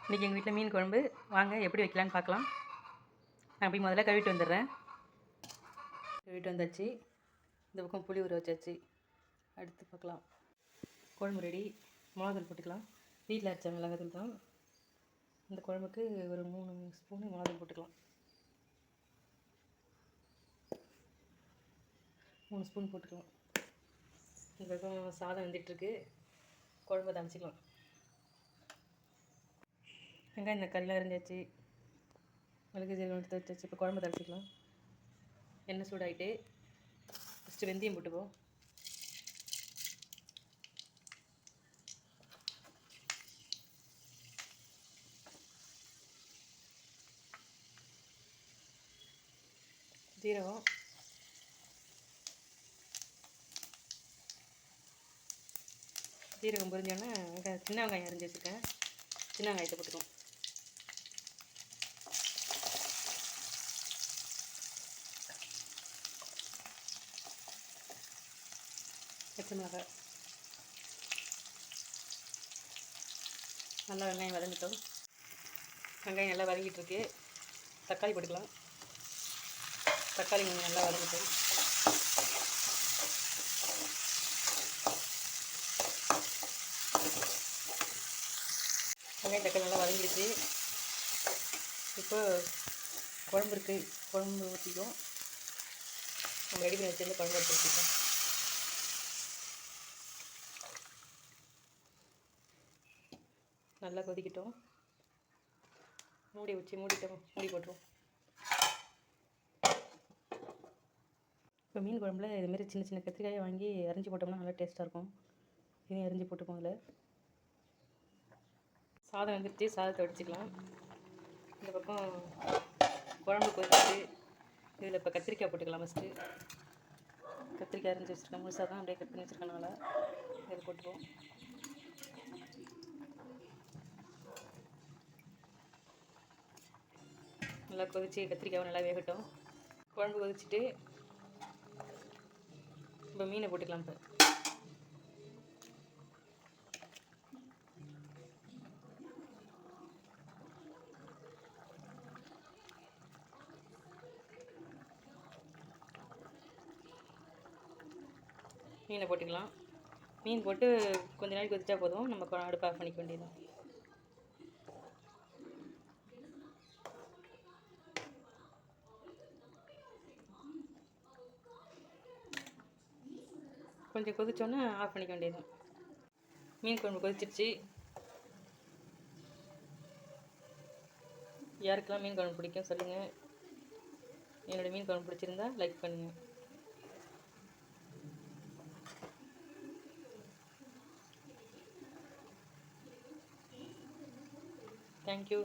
இன்றைக்கி எங்கள் வீட்டில் மீன் குழம்பு. வாங்க எப்படி வைக்கலான்னு பார்க்கலாம். நான் போய் முதல்ல கழுவிட்டு வந்துடுறேன். கழுவிட்டு வந்தாச்சு. இந்த பக்கம் புளி ஊற வச்சாச்சு. அடுத்து பார்க்கலாம். குழம்பு ரெடி. மிளகாத்தூள் போட்டுக்கலாம். வீட்டில் அரைச்ச மிளகாத்தூள் தான். இந்த குழம்புக்கு ஒரு 3 ஸ்பூனு மிளகாத்தூள் போட்டுக்கலாம். 3 ஸ்பூன் போட்டுக்கலாம். இந்த பக்கம் சாதம் வந்துட்டுருக்கு. குழம்பு தாளிச்சிக்கலாம். வெங்காயம் தக்காளிலாம் அரிஞ்சாச்சு. மிளகு ஜீரகம் எடுத்து வச்சாச்சு. இப்போ குழம்பு தாளிச்சிக்கலாம். எண்ணெய் சூடாகிட்டு ஃபஸ்ட்டு வெந்தயம் போட்டுப்போம். ஜீரகம், ஜீரகம் பொரிஞ்சோன்னா சின்ன வெங்காயம் அரிஞ்சு வச்சுருக்கேன். சின்ன வெங்காயத்தை போட்டுக்கோம். பச்சை மிளகாய், நல்லா வெங்காயம் வதங்கிட்டோம். வெங்காயம் நல்லா வதங்கிட்டு இருக்கு. தக்காளி போட்டுக்கலாம். தக்காளி கொஞ்சம் நல்லா வதங்கிட்டோம். வெங்காயம் தக்காளி நல்லா வதங்கிடுச்சு. இப்போ குழம்பு இருக்குது. குழம்பு ஊற்றிக்கும். நம்ம ரெடி பண்ணி வச்சுருந்து குழம்பு எடுத்து ஊற்றிப்போம். நல்லா கொதிக்கிட்டோம். மூடி மூடிட்டோம். மூடி போட்டுருவோம். இப்போ மீன் குழம்புல இதுமாரி சின்ன சின்ன கத்திரிக்காயை வாங்கி அரிஞ்சு போட்டோம்னா நல்லா டேஸ்ட்டாக இருக்கும். இதையும் அரிஞ்சு போட்டுப்போம். அதில் சாதம் வந்துடுச்சு. சாதத்தை வடிச்சிக்கலாம். இந்த பக்கம் குழம்பு கொதிச்சு இதில் இப்போ கத்திரிக்காய் போட்டுக்கலாம். ஃபஸ்ட்டு கத்திரிக்காய் அரிஞ்சு வச்சுருக்கேன். முழுசாக தான் அப்படியே கட் பண்ணி வச்சுருக்கனால இதில் போட்டுருவோம். நல்லா கொதிச்சு கத்திரிக்காய் நல்லா வேகட்டும். குழம்பு கொதிச்சுட்டு இப்போ மீனை போட்டுக்கலாம். இப்போ மீனை போட்டுக்கலாம். மீன் போட்டு கொஞ்ச நாள் கொதிச்சா போதும். நம்ம அடுப்பு ஆஃப் பண்ணிக்க வேண்டியது. கொஞ்சம் கொதிச்சோன்னா ஆஃப் பண்ணிக்க வேண்டியது. மீன் குழம்பு கொதிச்சிருச்சு. யாருக்கெல்லாம் மீன் குழம்பு பிடிக்கும் சொல்லுங்கள். என்னோடய மீன் குழம்பு பிடிச்சிருந்தா லைக் பண்ணுங்கள். தேங்க்யூ.